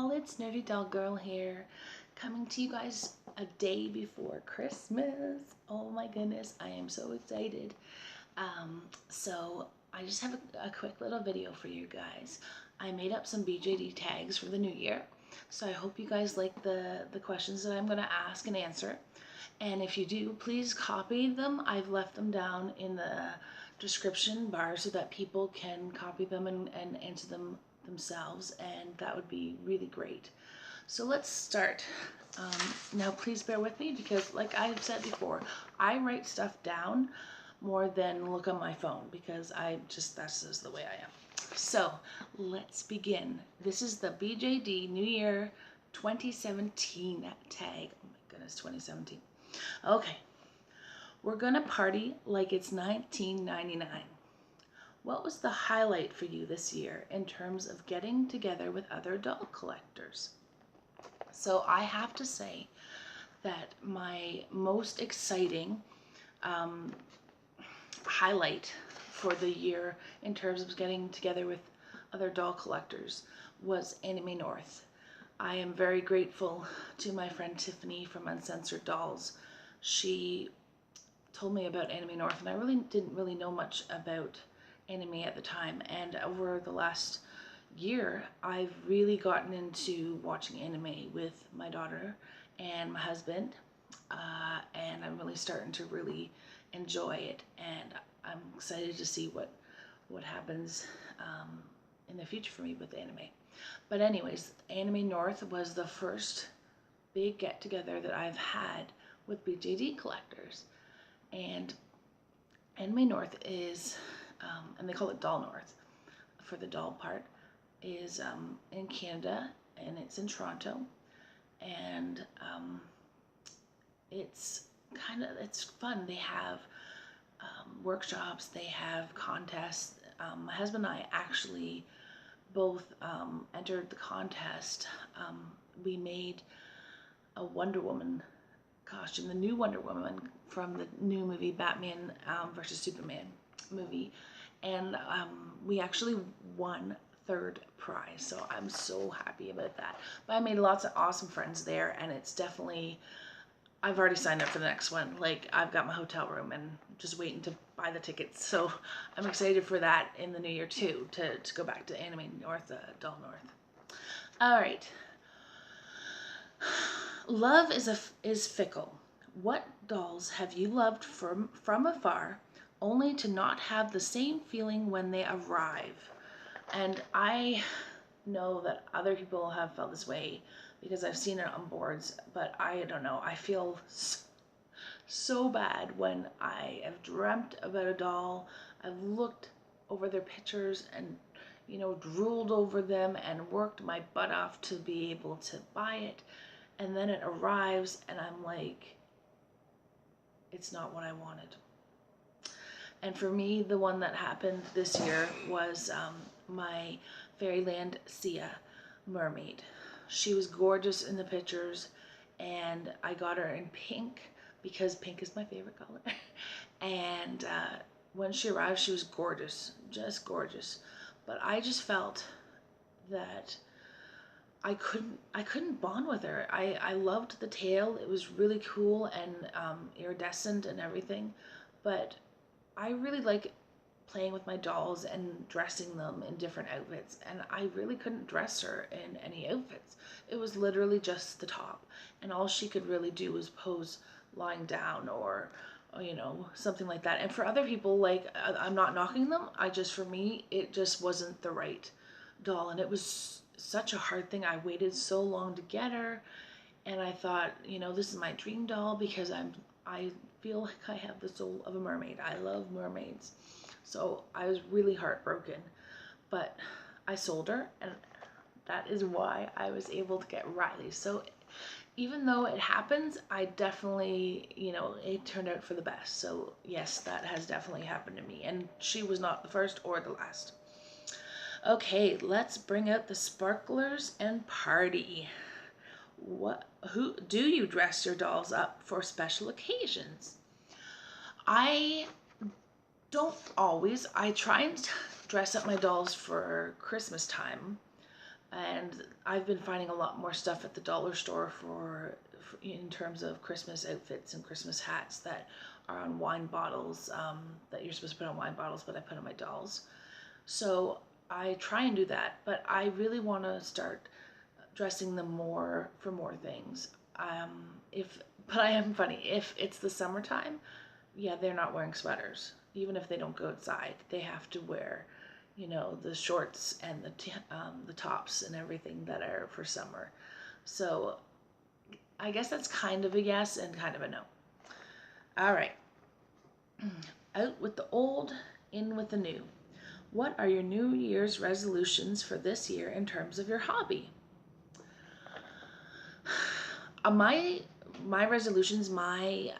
all, it's Nerdydollgirl here, coming to you guys a day before Christmas. Oh my goodness, I am so excited. So I just have a quick little video for you guys. I made up some BJD tags for the new year, so I hope you guys like the questions that I'm going to ask and answer. And if you do, please copy them. I've left them down in the description bar so that people can copy them and answer them themselves, and that would be really great. So let's start. Now please bear with me because, like I've said before, I write stuff down more than look on my phone because that's just the way I am. So let's begin. This is the BJD New Year 2017 tag. Oh my goodness, 2017. Okay, we're gonna party like it's 1999. What was the highlight for you this year in terms of getting together with other doll collectors? So I have to say that my most exciting highlight for the year in terms of getting together with other doll collectors was Anime North. I am very grateful to my friend Tiffany from Uncensored Dolls. She told me about Anime North, and I didn't really know much about anime at the time, and over the last year I've really gotten into watching anime with my daughter and my husband, and I'm really starting to really enjoy it, and I'm excited to see what happens in the future for me with anime. But anyways, Anime North was the first big get-together that I've had with BJD collectors, and Anime North is and they call it Doll North for the doll part, is in Canada, and it's in Toronto, and it's fun. They have workshops, they have contests. My husband and I actually both entered the contest. We made a Wonder Woman costume, the new Wonder Woman from the new movie Batman versus Superman movie, and we actually won third prize, so I'm so happy about that. But I made lots of awesome friends there, and it's definitely, I've already signed up for the next one. Like, I've got my hotel room and just waiting to buy the tickets, so I'm excited for that in the new year too, to go back to Anime North, Doll North. All right. Love is fickle. What dolls have you loved from afar, only to not have the same feeling when they arrive? And I know that other people have felt this way because I've seen it on boards, but I don't know. I feel so bad when I have dreamt about a doll. I've looked over their pictures and, drooled over them and worked my butt off to be able to buy it. And then it arrives and I'm like, it's not what I wanted. And for me, the one that happened this year was my Fairyland Sia mermaid. She was gorgeous in the pictures, and I got her in pink because pink is my favorite color. And when she arrived, she was gorgeous, just gorgeous. But I just felt that I couldn't bond with her. I loved the tail. It was really cool and iridescent and everything, but I really like playing with my dolls and dressing them in different outfits, and I really couldn't dress her in any outfits. It was literally just the top, and all she could really do was pose lying down or something like that. And for other people, like, I'm not knocking them, for me, it just wasn't the right doll, and it was such a hard thing. I waited so long to get her, and I thought, this is my dream doll because I feel like I have the soul of a mermaid. I love mermaids. So I was really heartbroken, but I sold her, and that is why I was able to get Riley. So even though it happens, I definitely, it turned out for the best. So yes, that has definitely happened to me, and she was not the first or the last. Okay, let's bring out the sparklers and party. Who do you dress your dolls up for special occasions? I don't always. I try and dress up my dolls for Christmas time, And I've been finding a lot more stuff at the dollar store for in terms of Christmas outfits and Christmas hats that are on wine bottles, that you're supposed to put on wine bottles, but I put on my dolls. So I try and do that, but I really want to start dressing them more for more things. If But I am funny. If it's the summertime, yeah, they're not wearing sweaters. Even if they don't go outside, they have to wear, the shorts and the tops and everything that are for summer. So I guess that's kind of a yes and kind of a no. All right. Out with the old, in with the new. What are your New Year's resolutions for this year in terms of your hobby? My resolutions, my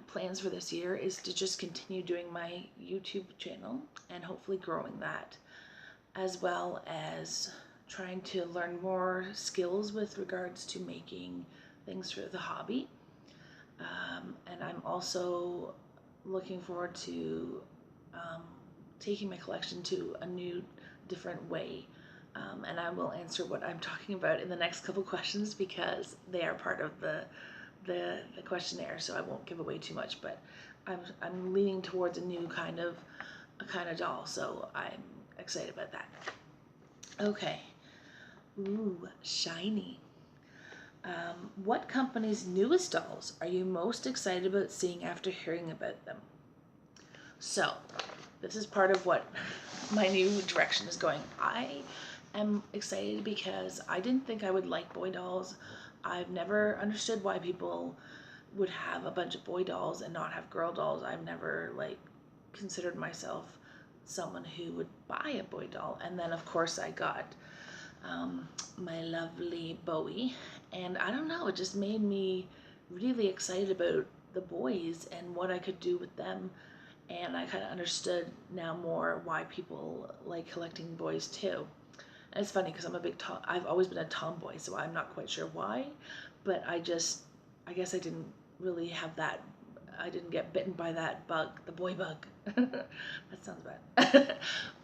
plans for this year is to just continue doing my YouTube channel and hopefully growing that, as well as trying to learn more skills with regards to making things for the hobby. And I'm also looking forward to taking my collection to a new, different way. And I will answer what I'm talking about in the next couple questions because they are part of the questionnaire, so I won't give away too much. But I'm leaning towards a kind of doll, so I'm excited about that. Okay. Ooh, shiny. What company's newest dolls are you most excited about seeing after hearing about them? So, this is part of what my new direction is going. I am excited because I didn't think I would like boy dolls. I've never understood why people would have a bunch of boy dolls and not have girl dolls. I've never considered myself someone who would buy a boy doll. And then of course I got my lovely Bowie, and I don't know, it just made me really excited about the boys and what I could do with them. And I kind of understood now more why people like collecting boys too. And it's funny because I've always been a tomboy, so I'm not quite sure why, but I guess I didn't really have that. I didn't get bitten by that bug, the boy bug. That sounds bad.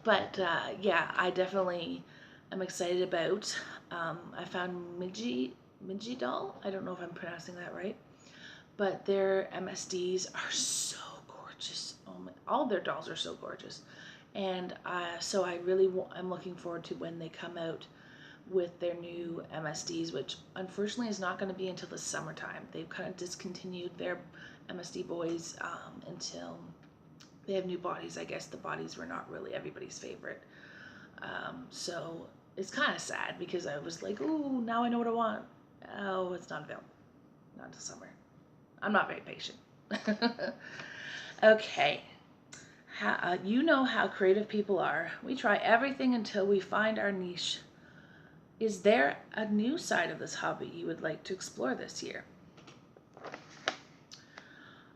But yeah, I definitely am excited about. I found Midgie doll. I don't know if I'm pronouncing that right, but their MSDs are so gorgeous. Oh my, all their dolls are so gorgeous. And so I'm looking forward to when they come out with their new MSDs, which unfortunately is not going to be until the summertime. They've kind of discontinued their MSD boys until they have new bodies. I guess the bodies were not really everybody's favorite. So it's kind of sad because I was like, ooh, now I know what I want. Oh, it's not available. Not until summer. I'm not very patient. Okay. You know how creative people are. We try everything until we find our niche. Is there a new side of this hobby you would like to explore this year?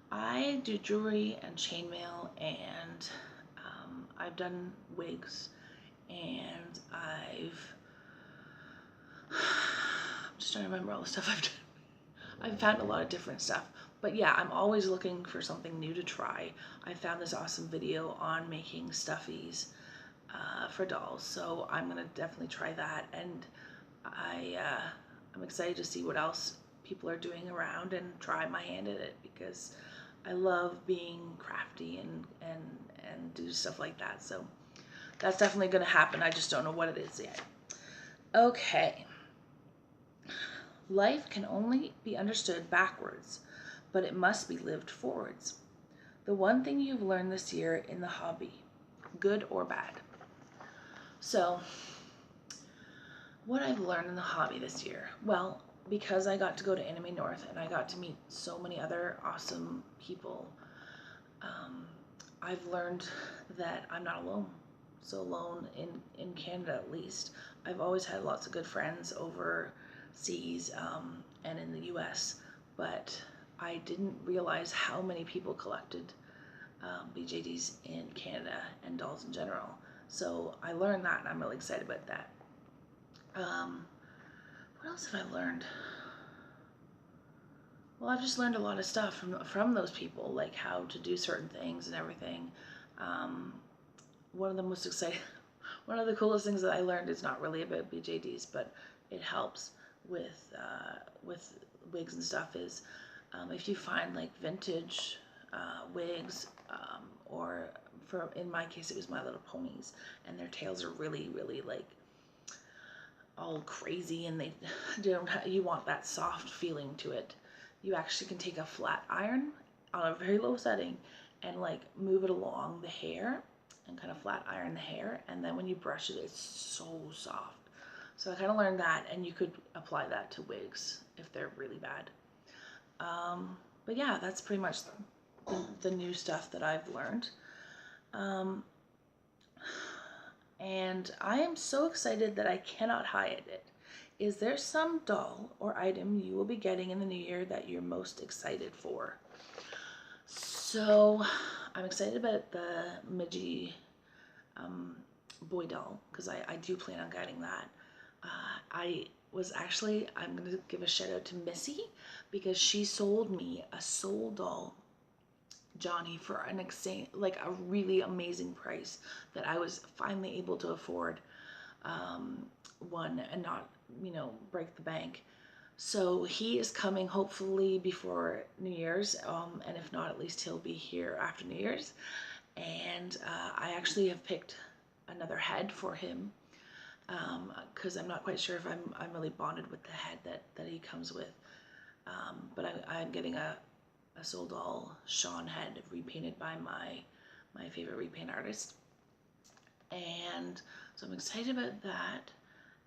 I do jewelry and chainmail, and I've done wigs, and I'm just trying to remember all the stuff I've done. I've found a lot of different stuff. But yeah, I'm always looking for something new to try. I found this awesome video on making stuffies for dolls, so I'm gonna definitely try that. And I'm excited to see what else people are doing around and try my hand at it because I love being crafty and do stuff like that. So that's definitely gonna happen. I just don't know what it is yet. Okay. Life can only be understood backwards, but it must be lived forwards. The one thing you've learned this year in the hobby, good or bad. So, what I've learned in the hobby this year, well, because I got to go to Anime North and I got to meet so many other awesome people, I've learned that I'm not alone. So alone in Canada, at least. I've always had lots of good friends overseas and in the US, but I didn't realize how many people collected BJDs in Canada and dolls in general. So I learned that, and I'm really excited about that. What else have I learned? Well, I've just learned a lot of stuff from those people, like how to do certain things and everything. One of the most exciting one of the coolest things that I learned is not really about BJDs, but it helps with wigs and stuff, is if you find like vintage wigs, or in my case it was My Little Ponies, and their tails are really, really like all crazy, and they don't you want that soft feeling to it. You actually can take a flat iron on a very low setting and like move it along the hair and kind of flat iron the hair, and then when you brush it, it's so soft. So I kind of learned that, and you could apply that to wigs if they're really bad. But yeah, that's pretty much the new stuff that I've learned. And I am so excited that I cannot hide it. Is there some doll or item you will be getting in the new year that you're most excited for? So I'm excited about the Midgie boy doll, because I do plan on getting that. I'm going to give a shout out to Missy, because she sold me a soul doll Johnny for a really amazing price that I was finally able to afford one and not, break the bank. So he is coming hopefully before New Year's, and if not, at least he'll be here after New Year's. And I actually have picked another head for him, because I'm not quite sure if I'm really bonded with the head that he comes with. But I'm getting a soul doll Sean head repainted by my favorite repaint artist, and so I'm excited about that.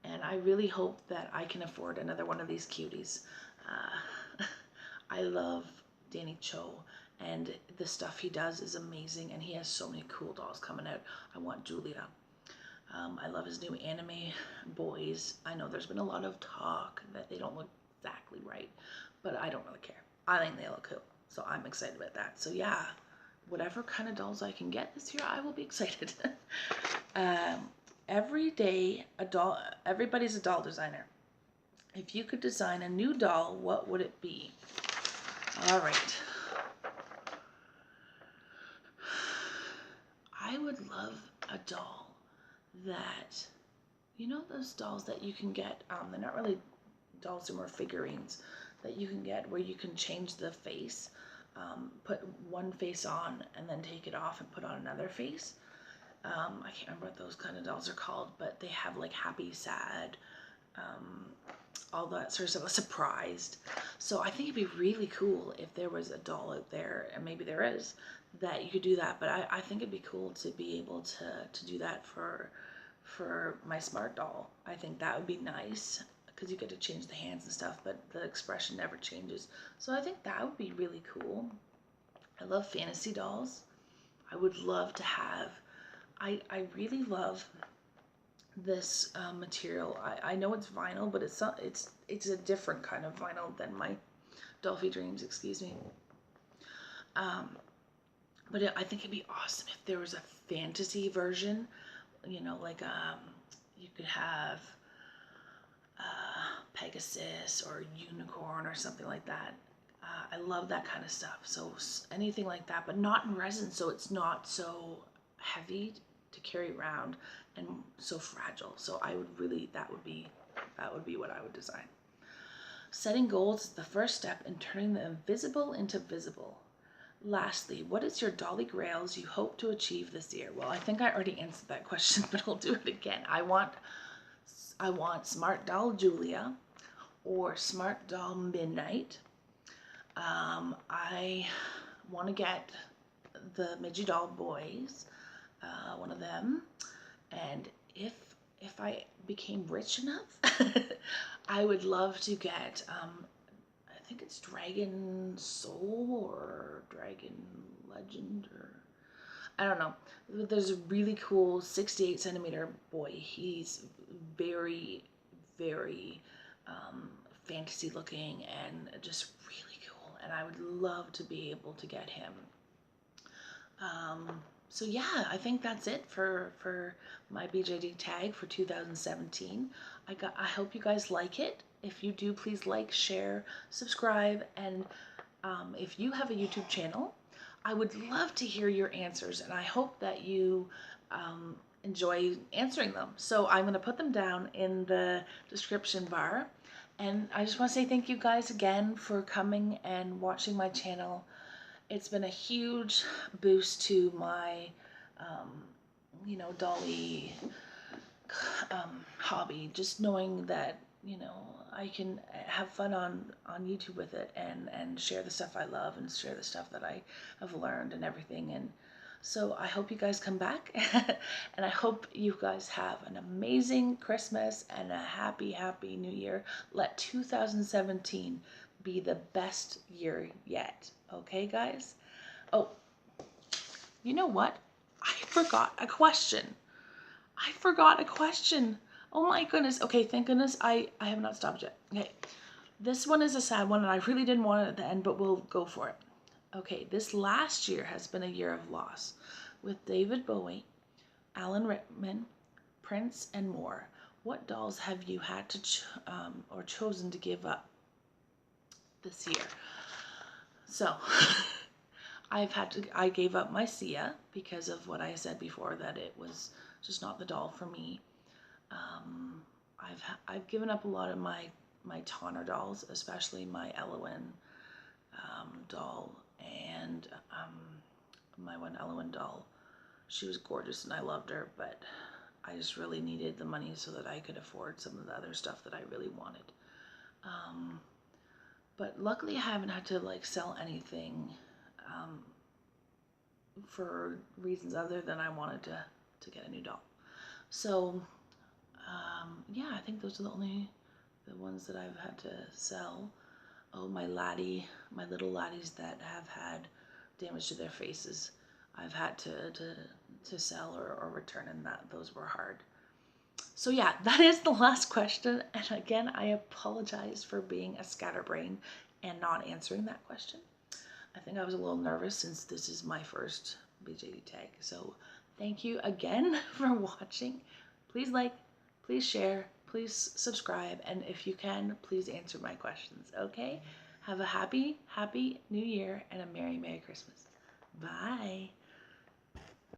And I really hope that I can afford another one of these cuties. I love Danny Cho, and the stuff he does is amazing, and he has so many cool dolls coming out. I want Julia. I love his new anime boys. I know there's been a lot of talk that they don't look exactly right, but I don't really care. I think they look cool, so I'm excited about that. So yeah, whatever kind of dolls I can get this year, I will be excited. Every day, everybody's a doll designer. If you could design a new doll, what would it be? All right. I would love a doll that, those dolls that you can get, they're not really dolls, they're more figurines that you can get where you can change the face, put one face on and then take it off and put on another face. I can't remember what those kind of dolls are called, but they have like happy, sad, all that sort of stuff, surprised. So I think it'd be really cool if there was a doll out there, and maybe there is, that you could do that. But I think it'd be cool to be able to do that for my smart doll. I think that would be nice, because you get to change the hands and stuff, but the expression never changes. So I think that would be really cool. I love fantasy dolls. I would love to have, I really love this material. I know it's vinyl, but it's a different kind of vinyl than my Dolphy Dreams, excuse me. But I think it'd be awesome if there was a fantasy version, like you could have Pegasus or Unicorn or something like that. I love that kind of stuff. So anything like that, but not in resin, so it's not so heavy to carry around and so fragile. So that would be what I would design. Setting goals is the first step in turning the invisible into visible. Lastly, what is your Dolly Grails you hope to achieve this year? Well, I think I already answered that question, but I'll do it again. I want Smart Doll Julia or Smart Doll Midnight. I want to get the Midgie Doll Boys, one of them, and if I became rich enough, I would love to get, I think it's Dragon Soul or Dragon Legend, or I don't know. There's a really cool 68 centimeter boy. He's very, very fantasy looking and just really cool, and I would love to be able to get him. So yeah, I think that's it for my BJD tag for 2017. I hope you guys like it. If you do, please like, share, subscribe, and if you have a YouTube channel, I would love to hear your answers, and I hope that you enjoy answering them. So I'm going to put them down in the description bar. And I just want to say thank you guys again for coming and watching my channel. It's been a huge boost to my, dolly hobby. Just knowing that, I can have fun on YouTube with it and share the stuff I love and share the stuff that I have learned and everything. And so I hope you guys come back and I hope you guys have an amazing Christmas and a happy, happy New Year. Let 2017 be the best year yet. Okay, guys? Oh, you know what? I forgot a question. Oh my goodness. Okay, thank goodness I have not stopped yet. Okay, this one is a sad one and I really didn't want it at the end, but we'll go for it. Okay, this last year has been a year of loss with David Bowie, Alan Rickman, Prince, and more. What dolls have you had to or chosen to give up this year? So, I gave up my Sia because of what I said before, that it was just not the doll for me. I've given up a lot of my Tonner dolls, especially my Elowen doll and my one Elowen doll. She was gorgeous and I loved her, but I just really needed the money so that I could afford some of the other stuff that I really wanted. But luckily I haven't had to like sell anything for reasons other than I wanted to get a new doll. So yeah, I think those are the ones that I've had to sell. Oh, my little laddies that have had damage to their faces, I've had to sell or return, and those were hard. So yeah, that is the last question. And again, I apologize for being a scatterbrain and not answering that question. I think I was a little nervous since this is my first BJD tag. So thank you again for watching. Please like, please share, please subscribe, and if you can, please answer my questions, okay? Have a happy, happy New Year and a Merry, Merry Christmas. Bye.